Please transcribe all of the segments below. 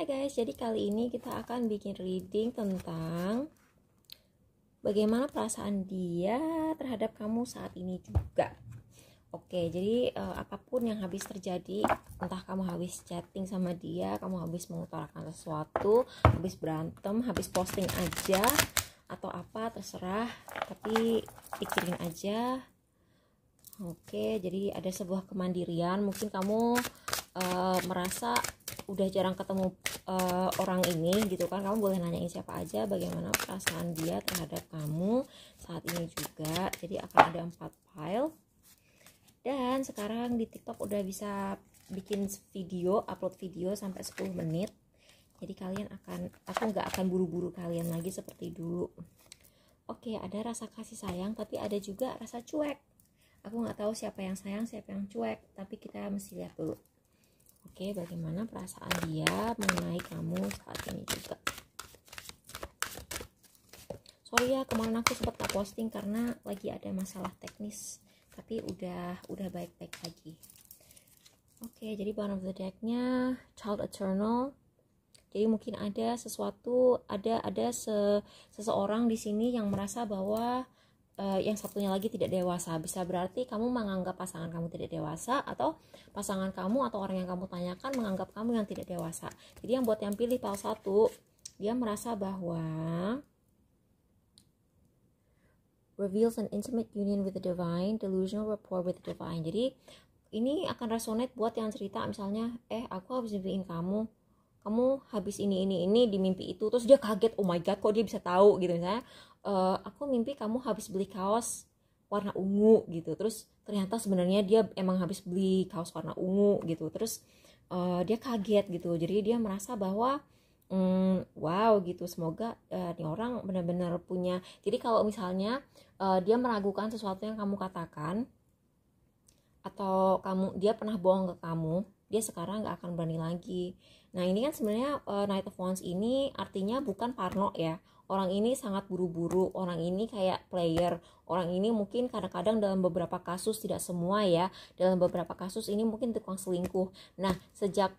Guys, jadi kali ini kita akan bikin reading tentang bagaimana perasaan dia terhadap kamu saat ini juga. Oke, jadi apapun yang habis terjadi, entah kamu habis chatting sama dia, kamu habis mengutarakan sesuatu, habis berantem, habis posting aja, atau apa, terserah, tapi pikirin aja. Oke, jadi ada sebuah kemandirian. Mungkin kamu merasa udah jarang ketemu orang ini gitu kan, kamu boleh nanyain siapa aja bagaimana perasaan dia terhadap kamu saat ini juga. Jadi akan ada 4 file, dan sekarang di TikTok udah bisa bikin video, upload video sampai 10 menit. Jadi kalian aku nggak akan buru-buru kalian lagi seperti dulu. Oke, ada rasa kasih sayang, tapi ada juga rasa cuek. Aku nggak tahu siapa yang sayang, siapa yang cuek, tapi kita mesti lihat dulu. Oke, bagaimana perasaan dia mengenai kamu saat ini juga. Sorry ya, kemarin aku sempat gak posting karena lagi ada masalah teknis, tapi udah baik-baik lagi. Oke, jadi bottom of the deck-nya Child Eternal. Jadi mungkin ada sesuatu, ada seseorang di sini yang merasa bahwa yang satunya lagi tidak dewasa. Bisa berarti kamu menganggap pasangan kamu tidak dewasa, atau pasangan kamu atau orang yang kamu tanyakan menganggap kamu yang tidak dewasa. Jadi yang buat yang pilih pile 1, dia merasa bahwa reveals an intimate union with the divine, delusional rapport with the divine. Jadi ini akan resonate buat yang cerita misalnya, aku habis mimpiin kamu habis ini di mimpi itu, terus dia kaget, oh my god, kok dia bisa tahu gitu. Misalnya aku mimpi kamu habis beli kaos warna ungu gitu, terus ternyata sebenarnya dia emang habis beli kaos warna ungu gitu, terus dia kaget gitu. Jadi dia merasa bahwa wow gitu, semoga nih orang benar-benar punya. Jadi kalau misalnya dia meragukan sesuatu yang kamu katakan, atau dia pernah bohong ke kamu, dia sekarang gak akan berani lagi. Nah ini kan sebenarnya Knight of Wands ini artinya bukan parno ya. Orang ini sangat buru-buru, orang ini kayak player, orang ini mungkin kadang-kadang dalam beberapa kasus, tidak semua ya, dalam beberapa kasus ini mungkin tukang selingkuh. Nah sejak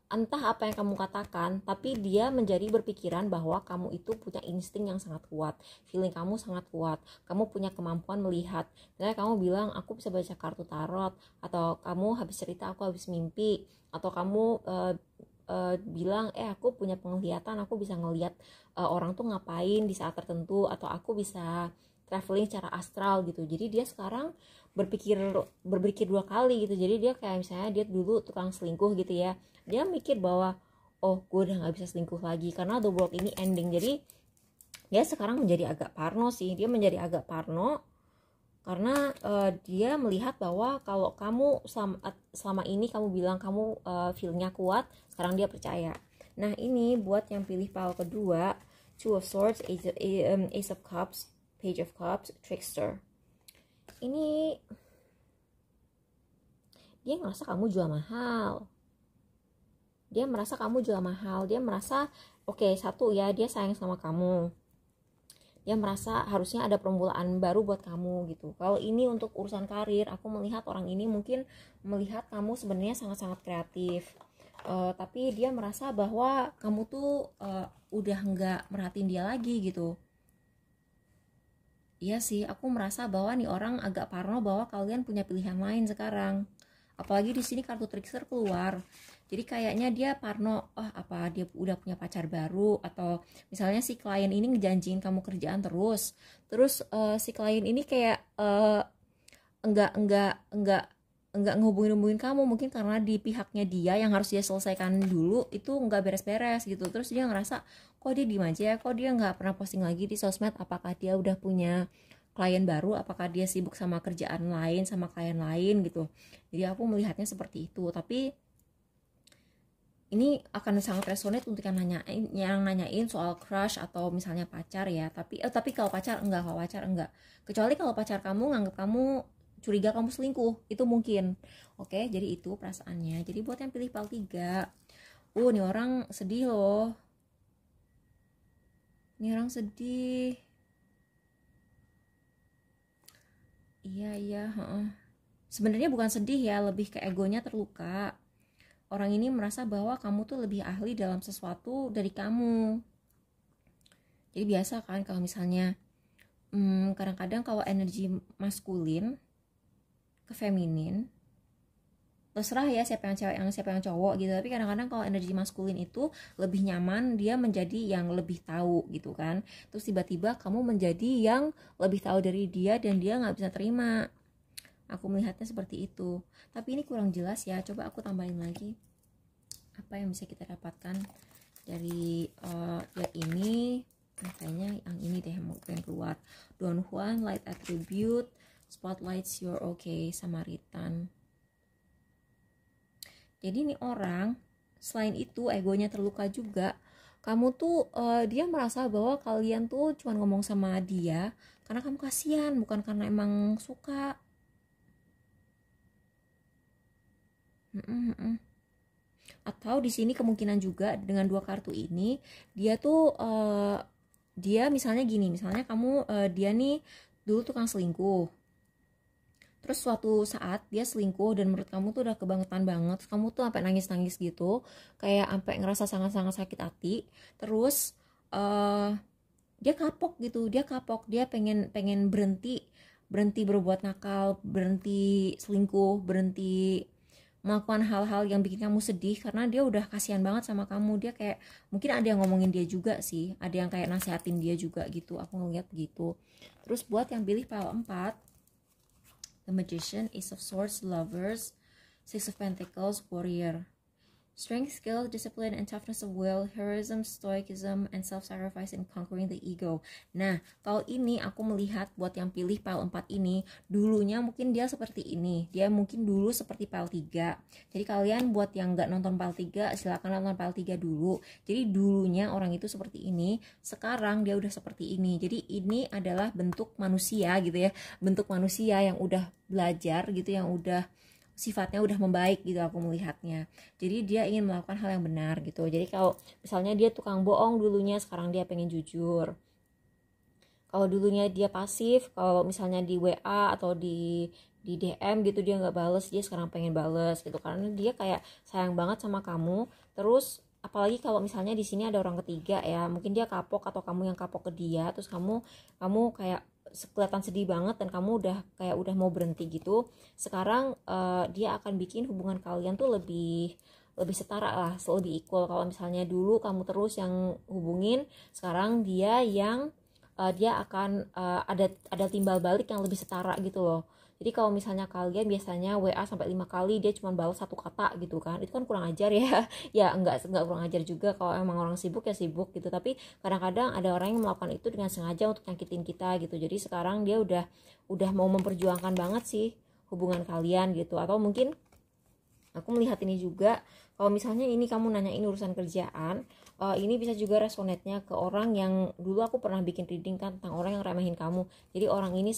entah apa yang kamu katakan, tapi dia menjadi berpikiran bahwa kamu itu punya insting yang sangat kuat, feeling kamu sangat kuat, kamu punya kemampuan melihat. Misalnya kamu bilang aku bisa baca kartu tarot, atau kamu habis cerita aku habis mimpi, atau kamu bilang aku punya penglihatan, aku bisa ngelihat orang tuh ngapain di saat tertentu, atau aku bisa traveling secara astral gitu. Jadi dia sekarang berpikir 2 kali gitu. Jadi dia kayak misalnya dia dulu tukang selingkuh gitu ya, dia mikir bahwa oh gue udah gak bisa selingkuh lagi karena the world ini ending. Jadi dia sekarang menjadi agak parno sih, dia menjadi agak parno karena dia melihat bahwa kalau kamu selama ini kamu bilang kamu feelnya kuat, sekarang dia percaya. Nah ini buat yang pilih pile kedua, Two of Swords, Ace of Cups, Page of Cups, Trickster. Ini dia ngerasa kamu jual mahal. Dia merasa kamu jual mahal. Dia merasa oke, satu ya, dia sayang sama kamu. Dia merasa harusnya ada permulaan baru buat kamu gitu. Kalau ini untuk urusan karir, aku melihat orang ini mungkin melihat kamu sebenarnya sangat-sangat kreatif. Tapi dia merasa bahwa kamu tuh udah nggak merhatiin dia lagi gitu. Iya sih, aku merasa bahwa nih orang agak parno bahwa kalian punya pilihan lain sekarang. Apalagi di sini kartu trickster keluar. Jadi kayaknya dia parno, apa dia udah punya pacar baru, atau misalnya si klien ini ngejanjiin kamu kerjaan terus si klien ini kayak enggak ngehubungin kamu, mungkin karena di pihaknya dia yang harus dia selesaikan dulu itu enggak beres-beres gitu. Terus dia ngerasa kok dia diem aja ya, kok dia nggak pernah posting lagi di sosmed, apakah dia udah punya klien baru, apakah dia sibuk sama kerjaan lain, sama klien lain gitu. Jadi aku melihatnya seperti itu. Tapi ini akan sangat resonate untuk yang nanyain soal crush atau misalnya pacar ya. Tapi kalau pacar enggak. Kecuali kalau pacar kamu nganggap kamu curiga kamu selingkuh, itu mungkin. Oke, jadi itu perasaannya. Jadi buat yang pilih pile 3, nih orang sedih loh. Ini orang sedih. Iya. Sebenarnya bukan sedih ya, lebih ke egonya terluka. orang ini merasa bahwa kamu tuh lebih ahli dalam sesuatu dari kamu. Jadi biasa kan kalau misalnya kadang-kadang kalau energi maskulin ke feminin, terserah ya siapa yang cewek yang siapa yang cowok gitu, tapi kadang-kadang kalau energi maskulin itu lebih nyaman, dia menjadi yang lebih tahu gitu kan, terus tiba-tiba kamu menjadi yang lebih tahu dari dia dan dia nggak bisa terima. Aku melihatnya seperti itu, tapi ini kurang jelas ya, coba aku tambahin lagi apa yang bisa kita dapatkan dari lihat ini. Nah, kayaknya yang ini deh yang mau pengen keluar. Don Juan, light attribute, spotlights your okay, Samaritan. Jadi nih orang, selain itu egonya terluka juga. Kamu tuh dia merasa bahwa kalian tuh cuma ngomong sama dia karena kamu kasihan, bukan karena emang suka. Atau di sini kemungkinan juga dengan dua kartu ini dia tuh dia misalnya gini, misalnya kamu dia nih dulu tukang selingkuh. Terus suatu saat dia selingkuh dan menurut kamu tuh udah kebangetan banget, kamu tuh sampai nangis-nangis gitu, kayak sampai ngerasa sangat-sangat sakit hati. Terus dia kapok gitu, dia pengen pengen berhenti berhenti berbuat nakal, berhenti selingkuh, berhenti melakukan hal-hal yang bikin kamu sedih karena dia udah kasihan banget sama kamu. Dia kayak mungkin ada yang ngomongin dia juga sih, ada yang kayak nasehatin dia juga gitu, aku ngeliat gitu. Terus buat yang pilih pile 4, The Magician, Ace of Swords, Lovers, Six of Pentacles, Warrior. Strength, skill, discipline, and toughness of will, heroism, stoicism, and self-sacrifice in conquering the ego. Nah, kalau ini aku melihat buat yang pilih pile 4 ini, dulunya mungkin dia seperti ini. Dia mungkin dulu seperti pile 3. Jadi kalian buat yang gak nonton pile 3, silakan nonton pile 3 dulu. Jadi dulunya orang itu seperti ini, sekarang dia udah seperti ini. Jadi ini adalah bentuk manusia gitu ya. Bentuk manusia yang udah belajar gitu, yang udah sifatnya udah membaik gitu aku melihatnya. Jadi dia ingin melakukan hal yang benar gitu. Jadi kalau misalnya dia tukang bohong dulunya, sekarang dia pengen jujur. Kalau dulunya dia pasif, kalau misalnya di WA atau di DM gitu dia nggak bales, dia sekarang pengen bales gitu karena dia kayak sayang banget sama kamu. Terus apalagi kalau misalnya di sini ada orang ketiga ya, mungkin dia kapok atau kamu yang kapok ke dia, terus kamu kayak kelihatan sedih banget dan kamu udah kayak udah mau berhenti gitu. Sekarang dia akan bikin hubungan kalian tuh lebih setara lah, lebih equal. Kalau misalnya dulu kamu terus yang hubungin, sekarang dia yang dia akan ada timbal balik yang lebih setara gitu loh. Jadi kalau misalnya kalian biasanya WA sampai 5 kali dia cuma balas satu kata gitu kan, itu kan kurang ajar ya. Ya enggak kurang ajar juga, kalau emang orang sibuk ya sibuk gitu, tapi kadang-kadang ada orang yang melakukan itu dengan sengaja untuk nyakitin kita gitu. Jadi sekarang dia udah mau memperjuangkan banget sih hubungan kalian gitu. Atau mungkin aku melihat ini juga, kalau misalnya ini kamu nanyain urusan kerjaan, ini bisa juga resonate-nya ke orang yang dulu aku pernah bikin reading kan tentang orang yang remehin kamu. Jadi orang ini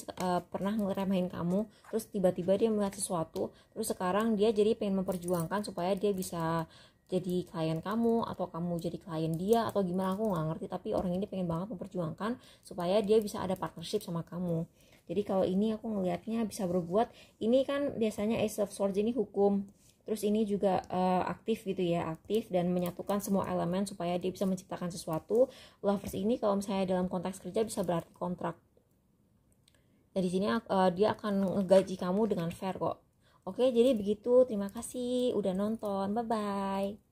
pernah ngeremehin kamu, terus tiba-tiba dia melihat sesuatu, terus sekarang dia jadi pengen memperjuangkan supaya dia bisa jadi klien kamu atau kamu jadi klien dia atau gimana aku nggak ngerti, tapi orang ini pengen banget memperjuangkan supaya dia bisa ada partnership sama kamu. Jadi kalau ini aku ngelihatnya bisa berbuat, ini kan biasanya Ace of Swords ini hukum. Terus ini juga aktif gitu ya, aktif dan menyatukan semua elemen supaya dia bisa menciptakan sesuatu. Lovers ini kalau misalnya dalam konteks kerja bisa berarti kontrak. Dari sini dia akan ngegaji kamu dengan fair kok. Oke, jadi begitu. Terima kasih udah nonton. Bye bye.